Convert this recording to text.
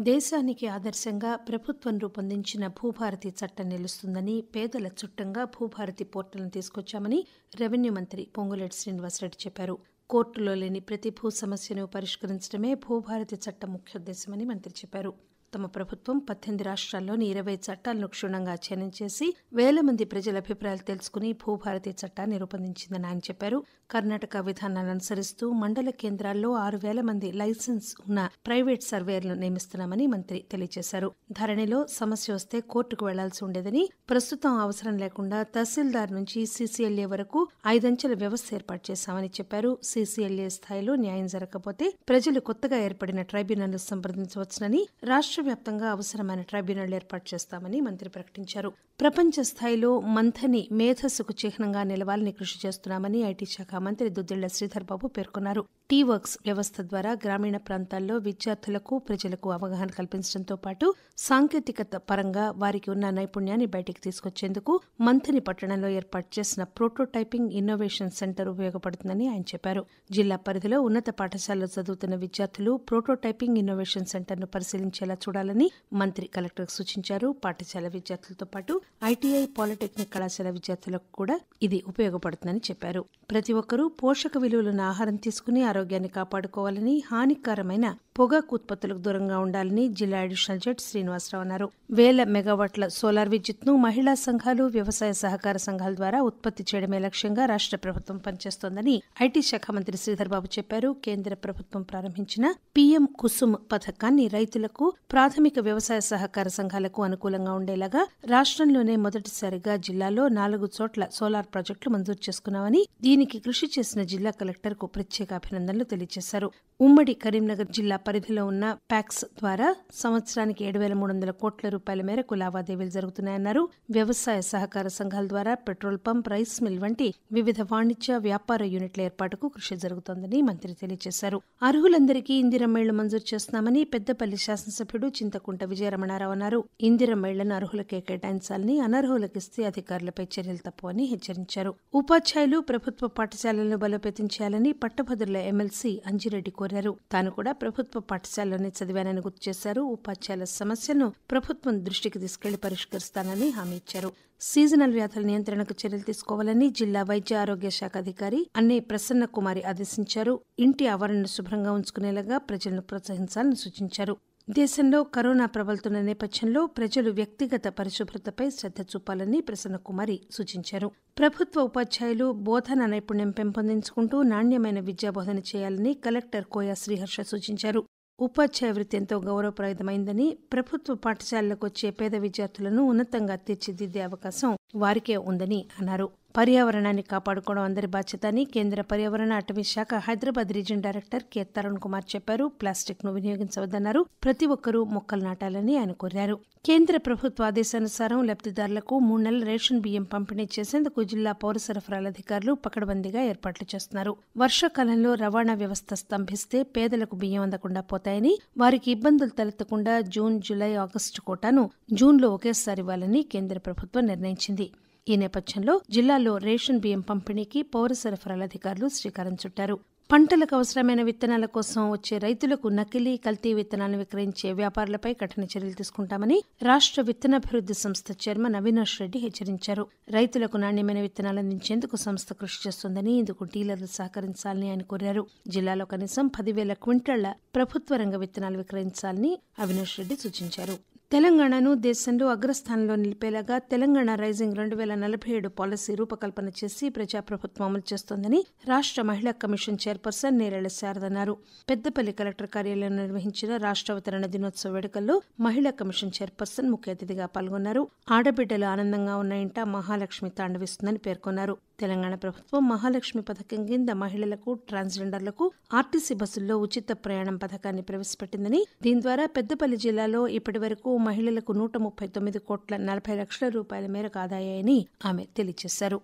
దేశానికి ఆదర్శంగా ప్రభుత్వం రూపొందించిన భూభారతి చట్టం నిలుస్తుందని, పేదల చుట్టంగా భూభారతి పోర్టల్ను తీసుకొచ్చామని రెవెన్యూ మంత్రి పొంగులేటి శ్రీనివాసరెడ్డి చెప్పారు. కోర్టులో లేని ప్రతి భూ సమస్యను పరిష్కరించడమే భూభారతి చట్టం ముఖ్యోద్దేశమని మంత్రి చెప్పారు. తమ ప్రభుత్వం 18 రాష్ట్రాల్లోని 20 చట్టాలను క్షుణ్ణంగా అధ్యయనం చేసి వేల మంది ప్రజల అభిప్రాయాలు తెలుసుకుని భూభారతి చట్టాన్ని రూపొందించిందని ఆయన చెప్పారు. కర్ణాటక విధానాలను అనుసరిస్తూ మండల కేంద్రాల్లో 6,000 మంది లైసెన్స్ ఉన్న ప్రైవేట్ సర్వేయర్లను నియమిస్తున్నామని మంత్రి తెలియజేశారు. ధరణిలో సమస్య వస్తే కోర్టుకు వెళ్లాల్సి ఉండేదని, ప్రస్తుతం అవసరం లేకుండా తహసీల్దార్ నుంచి సీసీఎల్ఏ వరకు 5 అంచెల వ్యవస్థ ఏర్పాటు చేశామని చెప్పారు. సీసీఎల్ఏ స్థాయిలో న్యాయం జరగకపోతే ప్రజలు కొత్తగా ఏర్పడిన ట్రైబ్యునల్ను సంప్రదించవచ్చునని, రాష్ట్ర వ్యాప్తంగా అవసరమైన ట్రైబ్యునల్ ఏర్పాటు చేస్తామని మంత్రి ప్రకటించారు. ప్రపంచ స్థాయిలో మంథని మేధస్సుకు చిహ్నంగా నిలవాలని కృషి చేస్తున్నామని ఐటీ శాఖ మంత్రి దుద్దిళ్ల శ్రీధర్ బాబు పేర్కొన్నారు. టీ-వర్క్స్ వ్యవస్థ ద్వారా గ్రామీణ ప్రాంతాల్లో విద్యార్థులకు, ప్రజలకు అవగాహన కల్పించడంతో పాటు సాంకేతికత పరంగా వారికి ఉన్న నైపుణ్యాన్ని బయటికి తీసుకొచ్చేందుకు మంథని పట్టణంలో ఏర్పాటు చేసిన ప్రోటోటైపింగ్ ఇన్నోవేషన్ సెంటర్ ఉపయోగపడుతుందని ఆయన చెప్పారు. జిల్లా పరిధిలో ఉన్నత పాఠశాలలో చదువుతున్న విద్యార్థులు ప్రోటోటైపింగ్ ఇన్నోవేషన్ సెంటర్ను పరిశీలించేలా చూడాలని మంత్రి కలెక్టర్కు సూచించారు. పాఠశాల విద్యార్థులతో పాటు ఐటీఐ, పాలిటెక్నిక్ కళాశాల విద్యార్థులకు కూడా ఇది ఉపయోగపడుతుందని చెప్పారు. ప్రతి ఒక్కరూ పోషక విలువలున్న ఆహారం తీసుకుని ఆరోగ్యాన్ని కాపాడుకోవాలని, హానికరమైన పొగాకు ఉత్పత్తులకు దూరంగా ఉండాలని జిల్లా అడిషనల్ జడ్జి శ్రీనివాసరావు అన్నారు. వేల మెగావాట్ల సోలార్ విద్యుత్ను మహిళా సంఘాలు, వ్యవసాయ సహకార సంఘాల ద్వారా ఉత్పత్తి చేయడమే లక్ష్యంగా రాష్ట్ర ప్రభుత్వం పనిచేస్తోందని ఐటీ శాఖ మంత్రి శ్రీధర్ బాబు చెప్పారు. కేంద్ర ప్రభుత్వం ప్రారంభించిన పీఎం కుసుమ్ పథకాన్ని రైతులకు, ప్రాథమిక వ్యవసాయ సహకార సంఘాలకు అనుకూలంగా ఉండేలాగా రాష్ట్రంలోనే మొదటిసారిగా జిల్లాలో 4 చోట్ల సోలార్ ప్రాజెక్టులు మంజూరు చేసుకున్నామని, దీనికి కృషి చేసిన జిల్లా కలెక్టర్కు ప్రత్యేక అభినందనలు తెలియజేశారు. ఉమ్మడి కరీంనగర్ జిల్లా పరిధిలో ఉన్న ప్యాక్స్ ద్వారా సంవత్సరానికి 7,300 కోట్ల రూపాయల మేరకు లావాదేవీలు జరుగుతున్నాయన్నారు. వ్యవసాయ సహకార సంఘాల ద్వారా పెట్రోల్ పంప్, రైస్ మిల్ వంటి వివిధ వాణిజ్య, వ్యాపార యూనిట్ల ఏర్పాటుకు కృషి జరుగుతోందని మంత్రి తెలియజేశారు. అర్హులందరికీ ఇందిరమ్మ ఇళ్లు మంజూరు చేస్తున్నామని పెద్దపల్లి శాసనసభ్యుడు చింతకుంట విజయరమణారావు అన్నారు. ఇందిరమ్మ ఇళ్లను అర్హులకే కేటాయించాలని, అనర్హులకిస్తే అధికారులపై చర్యలు తప్పవని హెచ్చరించారు. ఉపాధ్యాయులు ప్రభుత్వ పాఠశాలలను బలోపేతం చేయాలని పట్టభద్రుల ఎమ్మెల్సీ అంజిరెడ్డి కోరారు. తాను కూడా ప్రభుత్వ పాఠశాలలోనే చదివానని గుర్తు చేశారు. ఉపాధ్యాయుల సమస్యలను ప్రభుత్వం దృష్టికి తీసుకెళ్లి పరిష్కరిస్తానని హామీ ఇచ్చారు. సీజనల్ వ్యాధుల నియంత్రణకు చర్యలు తీసుకోవాలని జిల్లా వైద్య ఆరోగ్య శాఖ అధికారి అన్నే ప్రసన్న కుమారి ఆదేశించారు. ఇంటి ఆవరణను శుభ్రంగా ఉంచుకునేలాగా ప్రజలను ప్రోత్సహించాలని సూచించారు. దేశంలో కరోనా ప్రబలుతున్న నేపథ్యంలో ప్రజలు వ్యక్తిగత పరిశుభ్రతపై శ్రద్ధ చూపాలని ప్రసన్నకుమారి సూచించారు. ప్రభుత్వ ఉపాధ్యాయులు బోధన నైపుణ్యం పెంపొందించుకుంటూ నాణ్యమైన విద్యాబోధన చేయాలని కలెక్టర్ కోయా శ్రీహర్ష సూచించారు. ఉపాధ్యాయ వృత్తి ఎంతో గౌరవప్రదమైందని, ప్రభుత్వ పాఠశాలలకు వచ్చే పేద విద్యార్థులను ఉన్నతంగా తీర్చిదిద్దే అవకాశం వారికే ఉందని అన్నారు. పర్యావరణాన్ని కాపాడుకోవడం అందరి బాధ్యత అని కేంద్ర పర్యావరణ, అటవీ శాఖ Hyderabad region director K Tarun Kumar చెప్పారు. ప్లాస్టిక్ ను వినియోగించవద్దన్నారు. ప్రతి ఒక్కరూ మొక్కలు నాటాలని ఆయన కోరారు. కేంద్ర ప్రభుత్వ ఆదేశానుసారం లబ్దిదారులకు 3 నెలల రేషన్ బియ్యం పంపిణీ చేసేందుకు జిల్లా పౌర సరఫరాల అధికారులు పకడ్బందీగా ఏర్పాట్లు చేస్తున్నారు. వర్షాకాలంలో రవాణా వ్యవస్థ స్తంభిస్తే పేదలకు బియ్యం అందకుండా పోతాయని, వారికి ఇబ్బందులు తలెత్తకుండా జూన్, జూలై, ఆగస్టు కోటాను జూన్లో ఒకేసారి ఇవ్వాలని కేంద్ర ప్రభుత్వం నిర్ణయించింది. ఈ నేపథ్యంలో జిల్లాలో రేషన్ బియ్యం పంపిణీకి పౌర సరఫరాల అధికారులు శ్రీకారం చుట్టారు. పంటలకు అవసరమైన విత్తనాల కోసం వచ్చే రైతులకు నకిలీ, కల్తీ విత్తనాలను విక్రయించే వ్యాపారులపై కఠిన చర్యలు తీసుకుంటామని రాష్ట్ర విత్తనాభివృద్ధి సంస్థ చైర్మన్ అవినాష్ రెడ్డి హెచ్చరించారు. రైతులకు నాణ్యమైన విత్తనాలు అందించేందుకు సంస్థ కృషి చేస్తోందని, ఇందుకు డీలర్లు సహకరించాలని ఆయన కోరారు. జిల్లాలో కనీసం 10,000 క్వింటాళ్ల ప్రభుత్వ రంగ విత్తనాలు విక్రయించాలని అవినాష్ రెడ్డి సూచించారు. తెలంగాణను దేశంలో అగ్రస్థానంలో నిలిపేలాగా తెలంగాణ రైజింగ్ 2047 పాలసీ రూపకల్పన చేసి ప్రజాప్రభుత్వం అమలు చేస్తోందని రాష్ట్ర మహిళా కమిషన్ చైర్పర్సన్ నేరెళ్ల శారద అన్నారు. పెద్దపల్లి కలెక్టర్ కార్యాలయంలో నిర్వహించిన రాష్ట్ర అవతరణ దినోత్సవ వేడుకల్లో మహిళా కమిషన్ చైర్పర్సన్ ముఖ్య అతిథిగా పాల్గొన్నారు. ఆడబిడ్డలు ఆనందంగా ఉన్న ఇంట మహాలక్ష్మి తాండవిస్తుందని పేర్కొన్నారు. తెలంగాణ ప్రభుత్వం మహాలక్ష్మి పథకం కింద మహిళలకు, ట్రాన్స్జెండర్లకు ఆర్టీసీ బస్సుల్లో ఉచిత ప్రయాణం పథకాన్ని ప్రవేశపెట్టిందని, దీని ద్వారా పెద్దపల్లి జిల్లాలో ఇప్పటి వరకు మహిళలకు 139 కోట్ల 40 లక్షల రూపాయల మేరకు ఆదాయాన్ని ఆమె తెలియజేశారు.